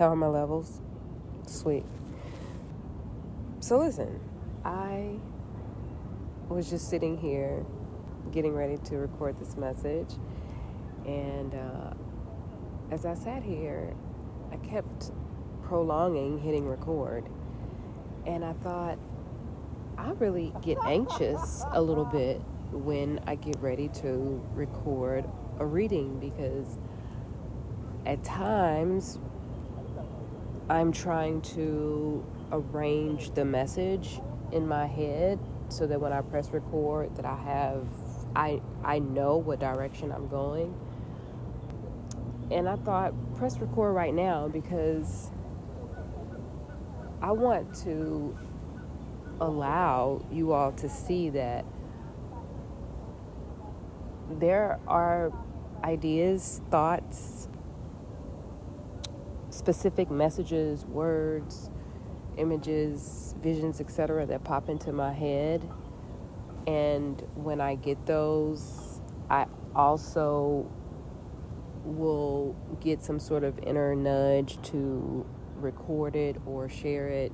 How are my levels? Sweet. So listen, I was just sitting here getting ready to record this message, and as I sat here, I kept prolonging hitting record, and I thought, I really get anxious a little bit when I get ready to record a reading, because at times I'm trying to arrange the message in my head so that when I press record that I know what direction I'm going. And I thought, press record right now, because I want to allow you all to see that there are ideas, thoughts, specific messages, words, images, visions, etc. that pop into my head. And when I get those, I also will get some sort of inner nudge to record it or share it,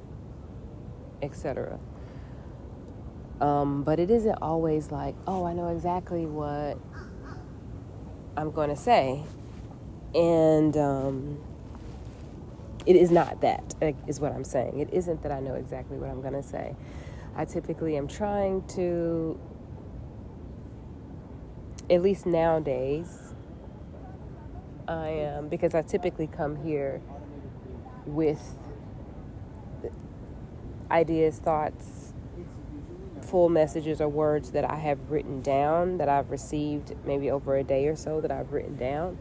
etc. But it isn't always like, oh, I know exactly what I'm going to say. And it is not that, is what I'm saying. It isn't that I know exactly what I'm going to say. I typically am trying to, at least nowadays, I am, because I typically come here with ideas, thoughts, full messages or words that I have written down, that I've received maybe over a day or so that I've written down.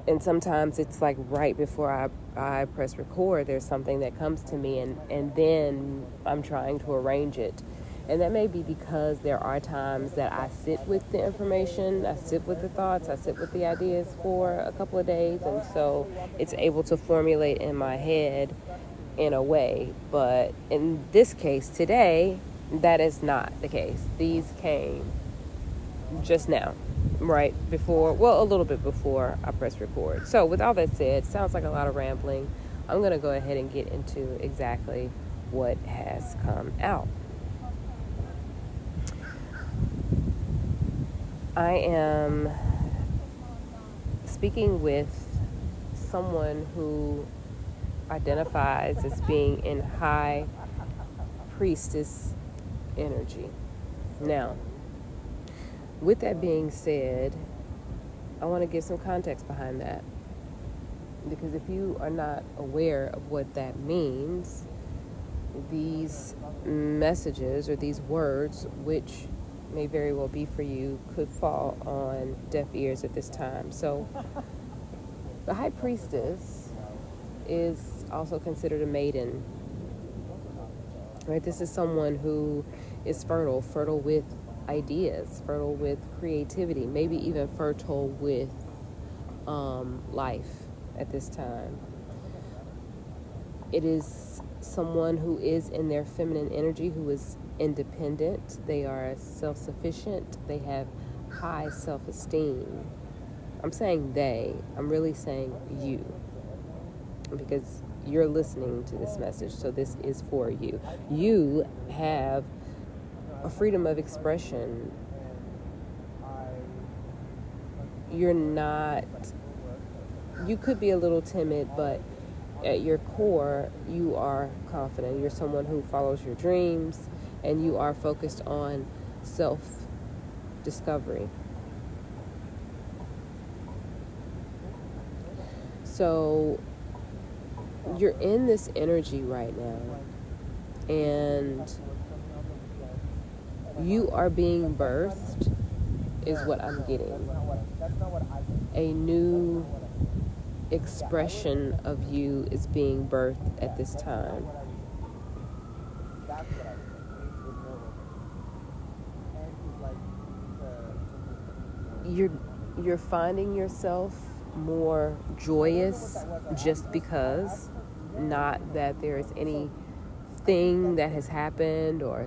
And sometimes it's like right before I press record, there's something that comes to me, and then I'm trying to arrange it. And that may be because there are times that I sit with the information, I sit with the thoughts, I sit with the ideas for a couple of days, and so it's able to formulate in my head in a way. But in this case today, that is not the case. These came just now, right before, well, a little bit before I press record. So with all that said, sounds like a lot of rambling. I'm going to go ahead and get into exactly what has come out. I am speaking with someone who identifies as being in high priestess energy. Now, with that being said, I want to give some context behind that, because if you are not aware of what that means, these messages or these words, which may very well be for you, could fall on deaf ears at this time. So the high priestess is also considered a maiden, right? This is someone who is fertile with ideas, fertile with creativity, maybe even fertile with life at this time. It is someone who is in their feminine energy, who is independent. They are self-sufficient. They have high self-esteem. I'm saying they. I'm really saying you, because you're listening to this message, so this is for you. You have a freedom of expression. You're not, you could be a little timid, but at your core, you are confident. You're someone who follows your dreams, and you are focused on self-discovery. So you're in this energy right now, and you are being birthed, is what I'm getting. A new expression of you is being birthed at this time. You're finding yourself more joyous just because, not that there is anything that has happened, or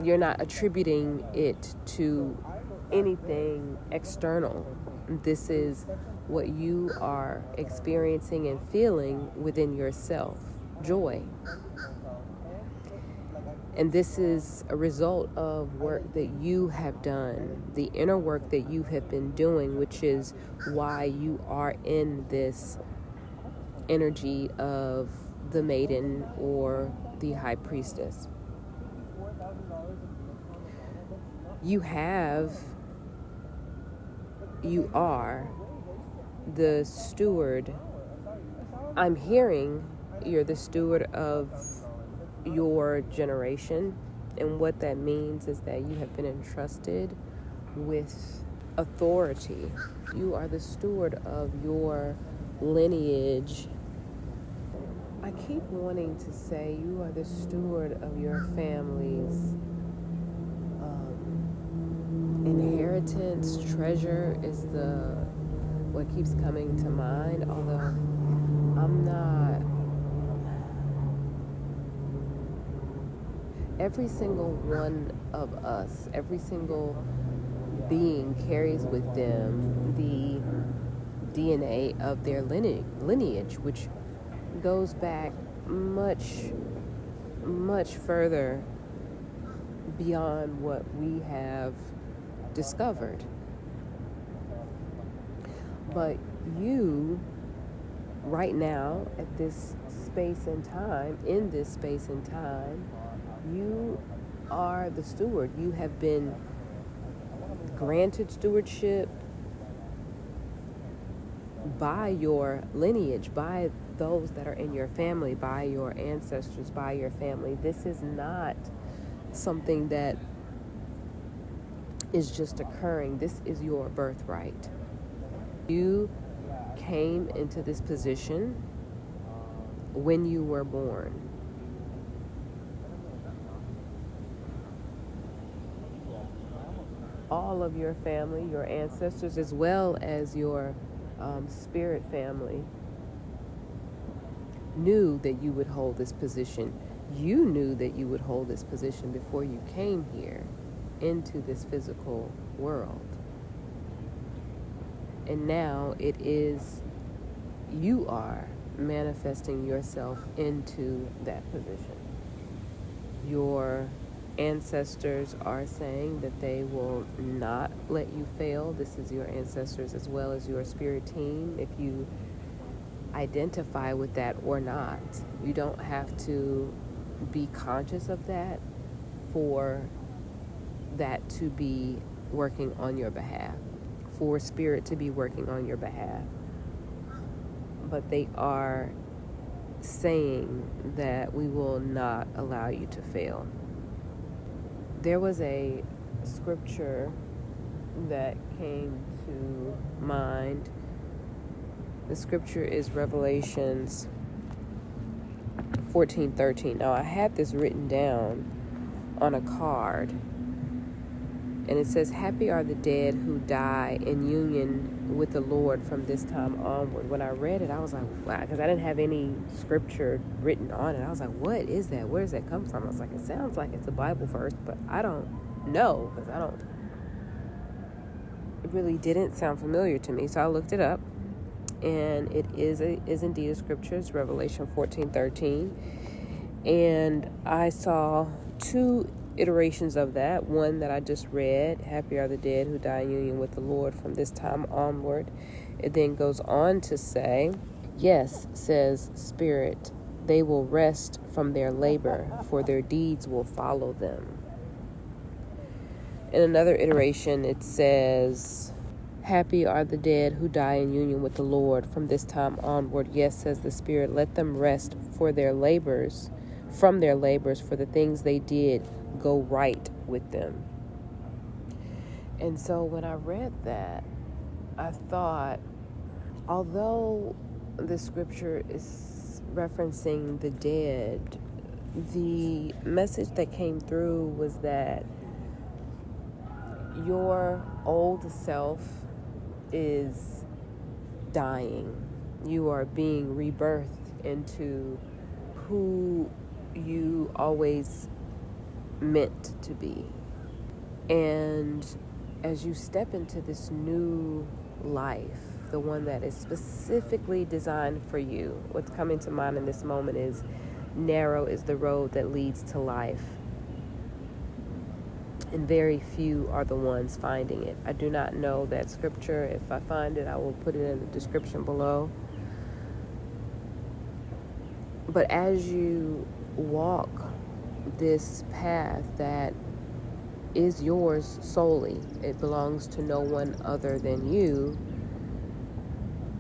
you're not attributing it to anything external. This is what you are experiencing and feeling within yourself, joy. And this is a result of work that you have done, the inner work that you have been doing, which is why you are in this energy of the maiden or the high priestess. You are the steward. I'm hearing you're the steward of your generation, and what that means is that you have been entrusted with authority. You are the steward of your lineage. I keep wanting to say you are the steward of your family's inheritance. Treasure is what keeps coming to mind, although I'm not. Every single one of us, every single being carries with them the DNA of their lineage, which goes back much, much further beyond what we have discovered. But you, right now, at this space and time, in this space and time, you are the steward. You have been granted stewardship by your lineage, by those that are in your family, by your ancestors, by your family. This is not something that is just occurring. This is your birthright. You came into this position when you were born. All of your family, your ancestors, as well as your spirit family, knew that you would hold this position. You knew that you would hold this position before you came here into this physical world. And now it is, you are manifesting yourself into that position. Your ancestors are saying that they will not let you fail. This is your ancestors as well as your spirit team. If you identify with that or not, you don't have to be conscious of that for that to be working on your behalf, for spirit to be working on your behalf. But they are saying that we will not allow you to fail. There was a scripture that came to mind. The scripture is Revelations 14:13. Now, I had this written down on a card, and it says, "Happy are the dead who die in union with the Lord from this time onward." When I read it, I was like, wow, because I didn't have any scripture written on it. I was like, what is that? Where does that come from? I was like, it sounds like it's a Bible verse, but I don't know, because it really didn't sound familiar to me. So I looked it up, and it is indeed a scripture. It's Revelation 14:13. And I saw two iterations of that. One that I just read, "Happy are the dead who die in union with the Lord from this time onward." It then goes on to say, "Yes, says Spirit, they will rest from their labor, for their deeds will follow them." In another iteration, it says, "Happy are the dead who die in union with the Lord from this time onward. Yes, says the Spirit, let them rest from their labors, for the things they did go right with them." And so when I read that, I thought, although the scripture is referencing the dead, the message that came through was that your old self is dying. You are being rebirthed into who you always meant to be. And as you step into this new life, the one that is specifically designed for you, what's coming to mind in this moment is narrow is the road that leads to life, and very few are the ones finding it. I do not know that scripture. If I find it, I will put it in the description below. But as you walk this path that is yours solely, it belongs to no one other than you,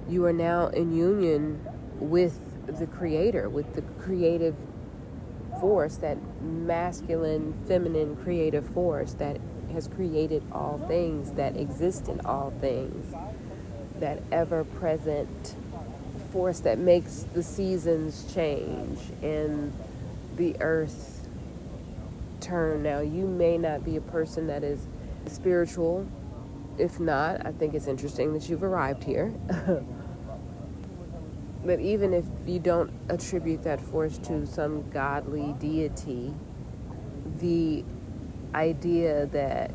you are now in union with the Creator, with the creative force, that masculine, feminine, creative force that has created all things, that exist in all things, that ever-present force that makes the seasons change and the earth turn. Now, you may not be a person that is spiritual. If not, I think it's interesting that you've arrived here. But even if you don't attribute that force to some godly deity, the idea that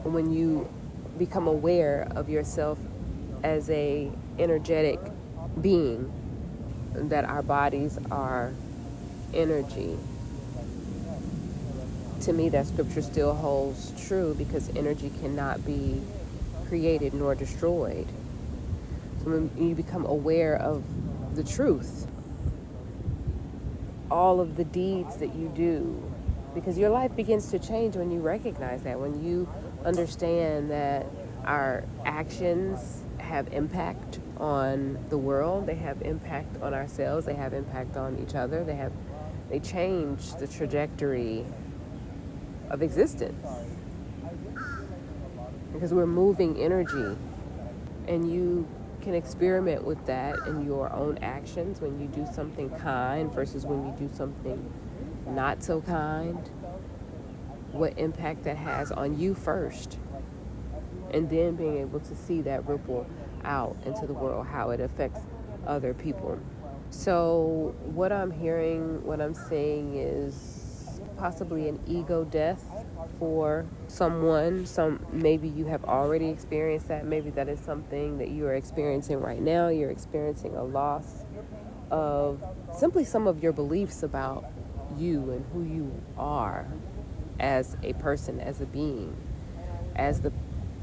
when you become aware of yourself as a energetic being, that our bodies are energy, to me that scripture still holds true, because energy cannot be created nor destroyed. So when you become aware of the truth, all of the deeds that you do, because your life begins to change when you recognize that, when you understand that our actions have impact on the world, they have impact on ourselves, they have impact on each other, they change the trajectory of existence, because we're moving energy. And you can experiment with that in your own actions, when you do something kind versus when you do something not so kind, what impact that has on you first, and then being able to see that ripple out into the world, how it affects other people. So what I'm hearing, what I'm saying is possibly an ego death for someone. Maybe you have already experienced that. Maybe that is something that you are experiencing right now. You're experiencing a loss of simply some of your beliefs about you and who you are as a person, as a being, as the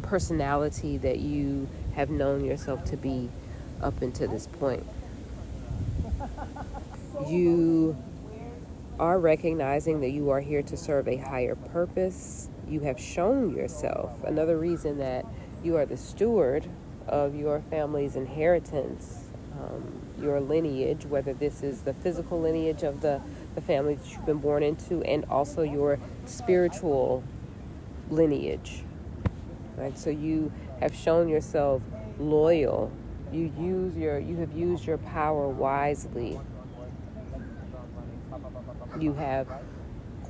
personality that you have known yourself to be up until this point. You are recognizing that you are here to serve a higher purpose. You have shown yourself. Another reason that you are the steward of your family's inheritance, your lineage, whether this is the physical lineage of the family that you've been born into, and also your spiritual lineage. Right? So you have shown yourself loyal. You have used your power wisely. You have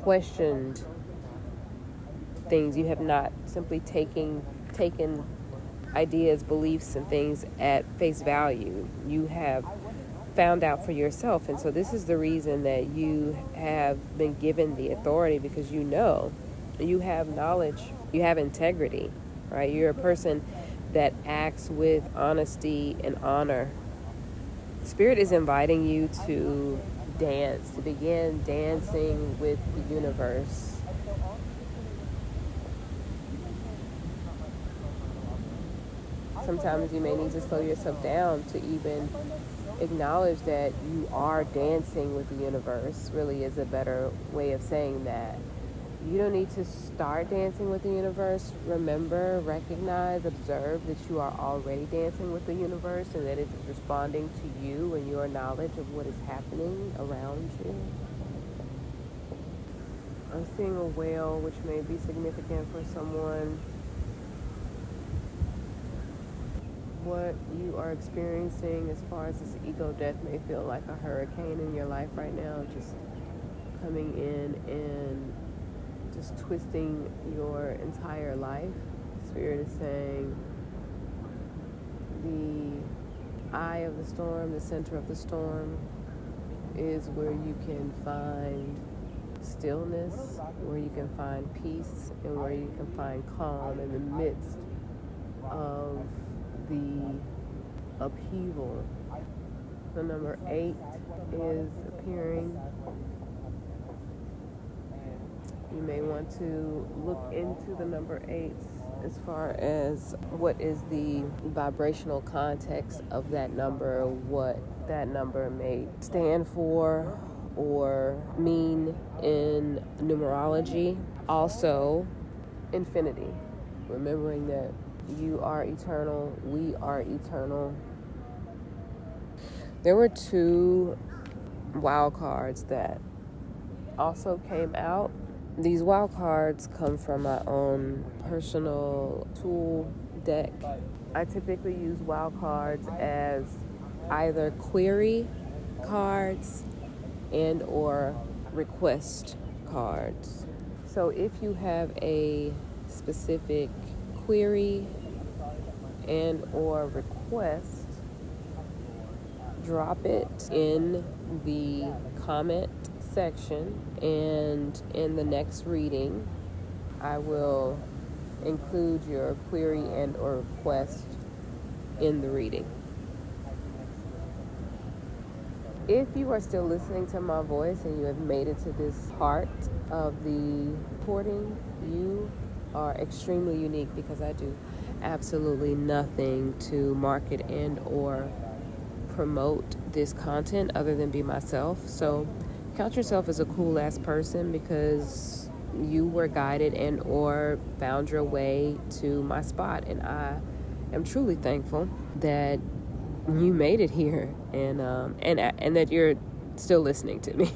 questioned things. You have not simply taken ideas, beliefs, and things at face value. You have found out for yourself. And so this is the reason that you have been given the authority, because you know, you have knowledge, you have integrity, right? You're a person that acts with honesty and honor. Spirit is inviting you to dance, to begin dancing with the universe. Sometimes you may need to slow yourself down to even acknowledge that you are dancing with the universe, really is a better way of saying that. You don't need to start dancing with the universe. Remember, recognize, observe that you are already dancing with the universe, and that it is responding to you and your knowledge of what is happening around you. I'm seeing a whale, which may be significant for someone. What you are experiencing as far as this ego death may feel like a hurricane in your life right now, just coming in and just twisting your entire life. Spirit is saying the eye of the storm, the center of the storm, is where you can find stillness, where you can find peace, and where you can find calm in the midst of the upheaval. The number 8 is appearing. You may want to look into the number 8 as far as what is the vibrational context of that number, what that number may stand for or mean in numerology. Also, infinity, remembering that you are eternal, we are eternal. There were 2 wild cards that also came out. These wild cards come from my own personal tool deck. I typically use wild cards as either query cards and or request cards. So if you have a specific query and or request, drop it in the comment section, and in the next reading I will include your query and or request in the reading. If you are still listening to my voice and you have made it to this part of the recording, you are extremely unique, because I do absolutely nothing to market and or promote this content other than be myself. So count yourself as a cool ass person, because you were guided and or found your way to my spot, and I am truly thankful that you made it here, and that you're still listening to me.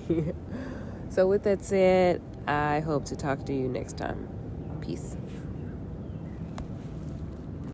So with that said, I hope to talk to you next time. Peace.